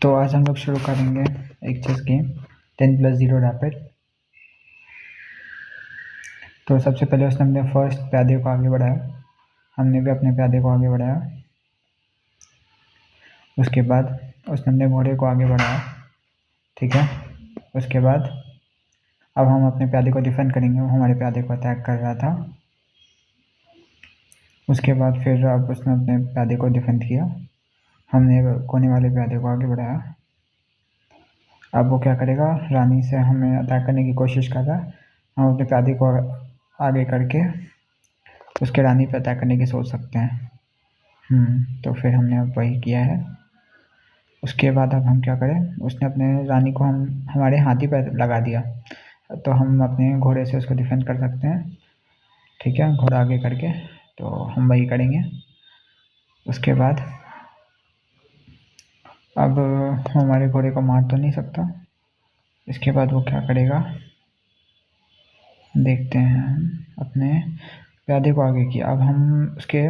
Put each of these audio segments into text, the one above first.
तो आज हम लोग शुरू करेंगे एक चेस गेम 10+0 रैपिड। तो सबसे पहले उसने अपने फर्स्ट प्यादे को आगे बढ़ाया, हमने भी अपने प्यादे को आगे बढ़ाया। उसके बाद उसने अपने घोड़े को आगे बढ़ाया, ठीक है। उसके बाद अब हम अपने प्यादे को डिफेंड करेंगे, वो हमारे प्यादे को अटैक कर रहा था। उसके बाद फिर अब उसने अपने प्यादे को डिफेंड किया, हमने कोने वाले प्यादे को आगे बढ़ाया। अब वो क्या करेगा, रानी से हमें अटैक करने की कोशिश कर रहा है। हम अपने प्यादे को आगे करके उसके रानी पे अटैक करने की सोच सकते हैं। तो फिर हमने अब वही किया है। उसके बाद अब हम क्या करें, उसने अपने रानी को हमारे हाथी पर लगा दिया, तो हम अपने घोड़े से उसको डिफेंड कर सकते हैं, ठीक है, घोड़ा आगे करके। तो हम वही करेंगे। उसके बाद अब हमारे घोड़े को मार तो नहीं सकता। इसके बाद वो क्या करेगा देखते हैं। अपने प्यादे को आगे किया, अब हम उसके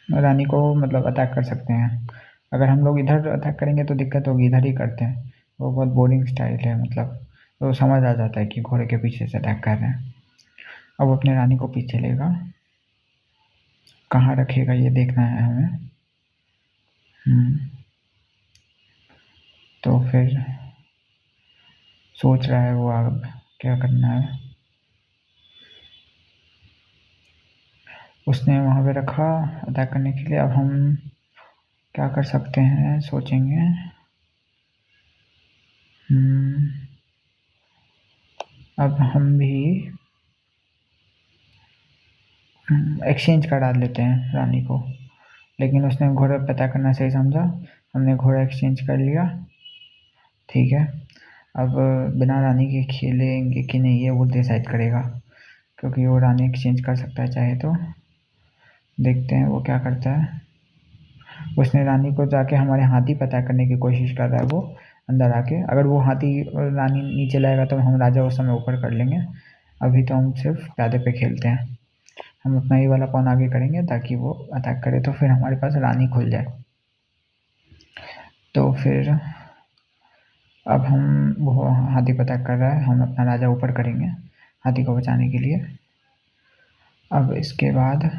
रानी को मतलब अटैक कर सकते हैं। अगर हम लोग इधर अटैक करेंगे तो दिक्कत होगी, इधर ही करते हैं। वो बहुत बोरिंग स्टाइल है, मतलब तो समझ आ जाता है कि घोड़े के पीछे से अटैक कर रहे हैं। अब अपने रानी को पीछे लेगा, कहाँ रखेगा ये देखना है हमें। तो फिर सोच रहा है वो अब क्या करना है। उसने वहाँ पे रखा अटैक करने के लिए। अब हम क्या कर सकते हैं सोचेंगे। अब हम भी एक्सचेंज करा लेते हैं रानी को, लेकिन उसने घोड़ा पे अटैक करना सही समझा, हमने घोड़ा एक्सचेंज कर लिया, ठीक है। अब बिना रानी के खेलेंगे कि नहीं ये वो डिसाइड करेगा, क्योंकि वो रानी एक्सचेंज कर सकता है चाहे तो। देखते हैं वो क्या करता है। उसने रानी को जाके हमारे हाथी पे अटैक करने की कोशिश कर रहा है वो अंदर आके। अगर वो हाथी और रानी नीचे लाएगा तो हम राजा उस समय ऊपर कर लेंगे। अभी तो हम सिर्फ प्यादे पे खेलते हैं। हम अपना ये वाला पॉन आगे करेंगे ताकि वो अटैक करे, तो फिर हमारे पास रानी खुल जाए। तो फिर अब हम वो हाथी पे अटैक कर रहा है, हम अपना राजा ऊपर करेंगे हाथी को बचाने के लिए। अब इसके बाद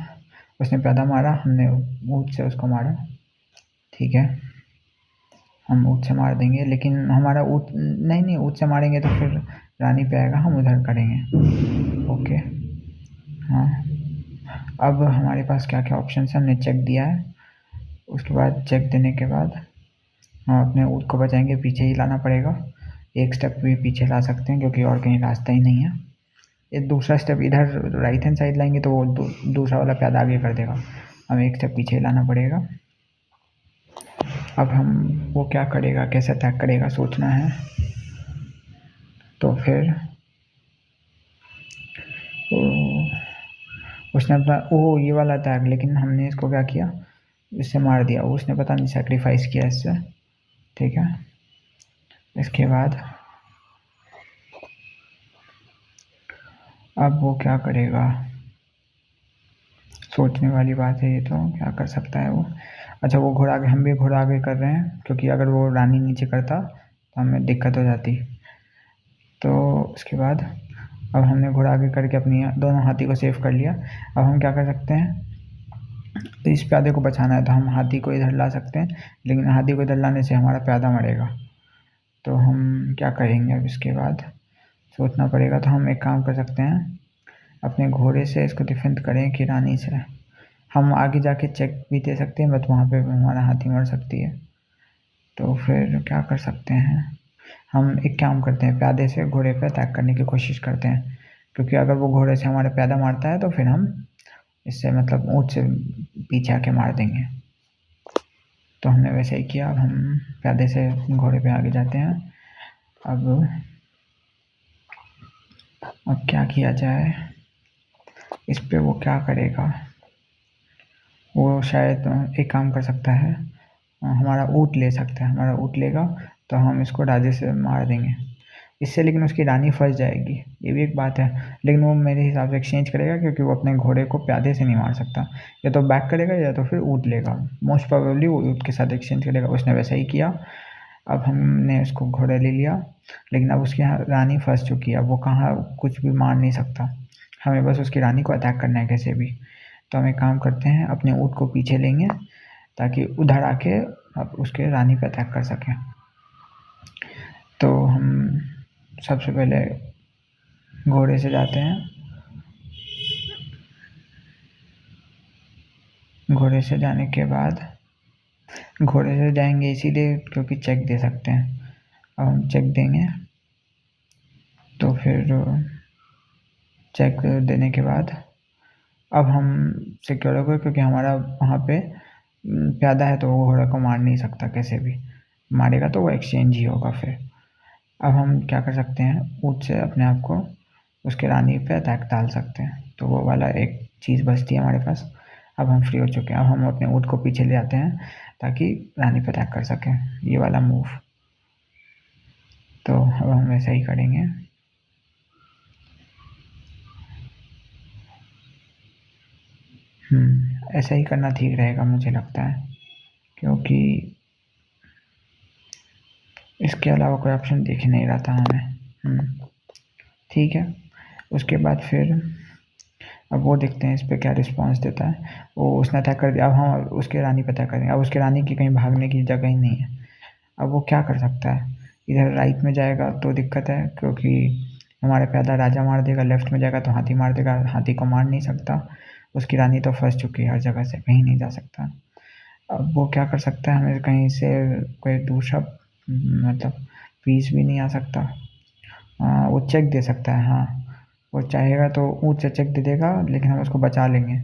उसने प्यादा मारा, हमने ऊँट से उसको मारा, ठीक है। हम ऊँट से मार देंगे, लेकिन हमारा ऊँट नहीं ऊँट से मारेंगे तो फिर रानी पे आएगा, हम उधर करेंगे, ओके। हाँ, अब हमारे पास क्या क्या ऑप्शन है हमने चेक दिया है। उसके बाद चेक देने के बाद हम अपने ऊँट को बचाएंगे, पीछे ही लाना पड़ेगा। एक स्टेप भी पीछे ला सकते हैं क्योंकि और कहीं रास्ता ही नहीं है। ये दूसरा स्टेप इधर राइट हैंड साइड लाएंगे तो वो दूसरा वाला प्यादा आगे कर देगा, हमें एक स्टेप पीछे लाना पड़ेगा। अब हम वो क्या करेगा, कैसे अटैक करेगा सोचना है। तो फिर उसने अपना ये वाला अटैक, लेकिन हमने इसको क्या किया, इससे मार दिया। उसने पता नहीं सेक्रीफाइस किया इससे, ठीक है। इसके बाद अब वो क्या करेगा, सोचने वाली बात है ये तो। क्या कर सकता है वो। अच्छा, वो घोड़ा आगे, हम भी घोड़ा आगे कर रहे हैं क्योंकि अगर वो रानी नीचे करता तो हमें दिक्कत हो जाती। तो उसके बाद अब हमने घोड़ा आगे करके अपनी दोनों हाथी को सेव कर लिया। अब हम क्या कर सकते हैं, तो इस प्यादे को बचाना है तो हम हाथी को इधर ला सकते हैं, लेकिन हाथी को इधर लाने से हमारा प्यादा मरेगा। तो हम क्या करेंगे, अब इसके बाद सोचना पड़ेगा। तो हम एक काम कर सकते हैं, अपने घोड़े से इसको डिफेंड करें कि रानी से। हम आगे जाके चेक भी दे सकते हैं, बट वहाँ पे हमारा हाथी मर सकती है। तो फिर क्या कर सकते हैं, हम एक काम करते हैं, प्यादे से घोड़े पे अटैक करने की कोशिश करते हैं, क्योंकि अगर वो घोड़े से हमारे प्यादा मारता है तो फिर हम इससे मतलब ऊँट से पीछे आके मार देंगे। तो हमने वैसे ही किया। अब हम प्यादे से घोड़े पे आगे जाते हैं। अब क्या किया जाए इस पे, वो क्या करेगा। वो शायद एक काम कर सकता है, हमारा ऊँट ले सकता है। हमारा ऊँट लेगा तो हम इसको राजे से मार देंगे। इससे लेकिन उसकी रानी फंस जाएगी, ये भी एक बात है। लेकिन वो मेरे हिसाब से एक्सचेंज करेगा, क्योंकि वो अपने घोड़े को प्यादे से नहीं मार सकता, या तो बैक करेगा या तो फिर ऊँट लेगा। मोस्ट प्रोबेबली वो ऊँट के साथ एक्सचेंज करेगा। उसने वैसा ही किया। अब हमने उसको घोड़ा ले लिया, लेकिन अब उसकी रानी फंस चुकी है। अब वो कहाँ कुछ भी मार नहीं सकता, हमें बस उसकी रानी को अटैक करना है कैसे भी। तो हम एक काम करते हैं, अपने ऊँट को पीछे लेंगे ताकि उधर आके अब उसके रानी पे अटैक कर सकें। तो हम सबसे पहले घोड़े से जाते हैं। घोड़े से जाने के बाद घोड़े से जाएंगे इसीलिए क्योंकि चेक दे सकते हैं। अब हम चेक देंगे, तो फिर चेक देने के बाद अब हम सिक्योर हो गए, क्योंकि हमारा वहाँ पे प्यादा है, तो वो घोड़े को मार नहीं सकता। कैसे भी मारेगा तो वो एक्सचेंज ही होगा फिर। अब हम क्या कर सकते हैं, ऊँट से अपने आप को उसके रानी पे अटैक डाल सकते हैं। तो वो वाला एक चीज़ बचती है हमारे पास। अब हम फ्री हो चुके हैं। अब हम अपने ऊँट को पीछे ले आते हैं ताकि रानी पे अटैक कर सकें, ये वाला मूव। तो अब हम ऐसा ही करेंगे। ऐसा ही करना ठीक रहेगा मुझे लगता है, क्योंकि इसके अलावा कोई ऑप्शन दिख ही नहीं रहा था हमें। ठीक है। उसके बाद फिर अब वो देखते हैं इस पे क्या रिस्पांस देता है। वो उसने अटैक कर दिया। अब हम उसके रानी पे अटैक करेंगे। अब उसके रानी की कहीं भागने की जगह ही नहीं है। अब वो क्या कर सकता है, इधर राइट में जाएगा तो दिक्कत है, क्योंकि हमारे प्यादा राजा मार देगा। लेफ्ट में जाएगा तो हाथी मार देगा, हाथी को मार नहीं सकता। उसकी रानी तो फंस चुकी है हर जगह से, कहीं नहीं जा सकता। अब वो क्या कर सकता है, हमें कहीं से कोई दूसरा मतलब पीस भी नहीं आ सकता। वो चेक दे सकता है, हाँ वो चाहेगा तो ऊँट से चेक दे देगा, लेकिन हम उसको बचा लेंगे।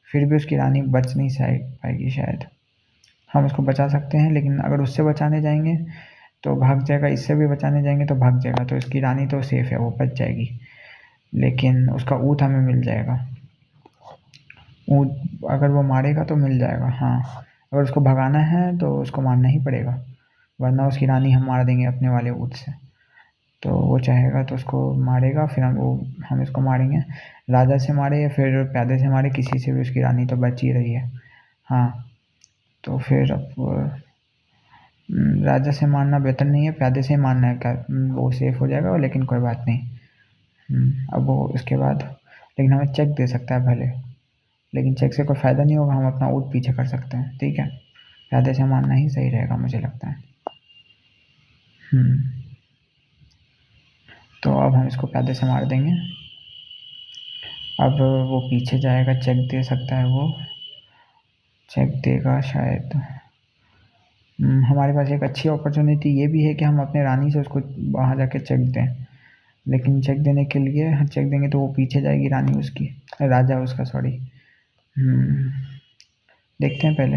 फिर भी उसकी रानी बच नहीं पाएगी शायद। हम उसको बचा सकते हैं, लेकिन अगर उससे बचाने जाएंगे तो भाग जाएगा, इससे भी बचाने जाएंगे तो भाग जाएगा। तो इसकी रानी तो सेफ है, वो बच जाएगी, लेकिन उसका ऊँट हमें मिल जाएगा। ऊँट अगर वो मारेगा तो मिल जाएगा। हाँ, अगर उसको भगाना है तो उसको मारना ही पड़ेगा, वरना उसकी रानी हम मार देंगे अपने वाले ऊँट से। तो वो चाहेगा तो उसको मारेगा, फिर हम इसको मारेंगे। राजा से मारे या फिर प्यादे से मारे, किसी से भी उसकी रानी तो बच ही रही है। हाँ, तो फिर अब राजा से मारना बेहतर नहीं है, प्यादे से ही मारना है। क्या वो सेफ हो जाएगा, लेकिन कोई बात नहीं। अब वो इसके बाद लेकिन हमें चेक दे सकता है पहले, लेकिन चेक से कोई फ़ायदा नहीं होगा। हम अपना ऊँट पीछे कर सकते हैं, ठीक है। प्यादे से मारना ही सही रहेगा मुझे लगता है। तो अब हम इसको प्यादे से मार देंगे। अब वो पीछे जाएगा, चेक दे सकता है, वो चेक देगा शायद। हमारे पास एक अच्छी अपॉर्चुनिटी ये भी है कि हम अपने रानी से उसको वहाँ जाके चेक दें, लेकिन चेक देने के लिए चेक देंगे तो वो पीछे जाएगी रानी उसकी, राजा उसका, सॉरी। देखते हैं पहले।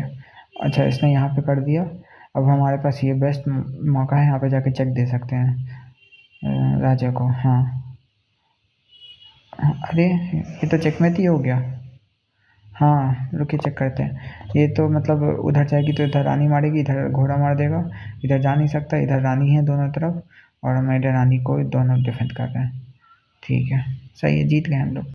अच्छा, इसने यहाँ पे कर दिया। अब हमारे पास ये बेस्ट मौका है, यहाँ पे जाके चेक दे सकते हैं राजा को। हाँ, अरे ये तो चेकमेट ही हो गया। हाँ, रुकिए चेक करते हैं। ये तो मतलब उधर जाएगी तो इधर रानी मारेगी, इधर घोड़ा मार देगा। इधर जा नहीं सकता, इधर रानी है दोनों तरफ, और हमारे रानी को दोनों डिफेंड कर रहे हैं। ठीक है, सही है, जीत गए हम लोग।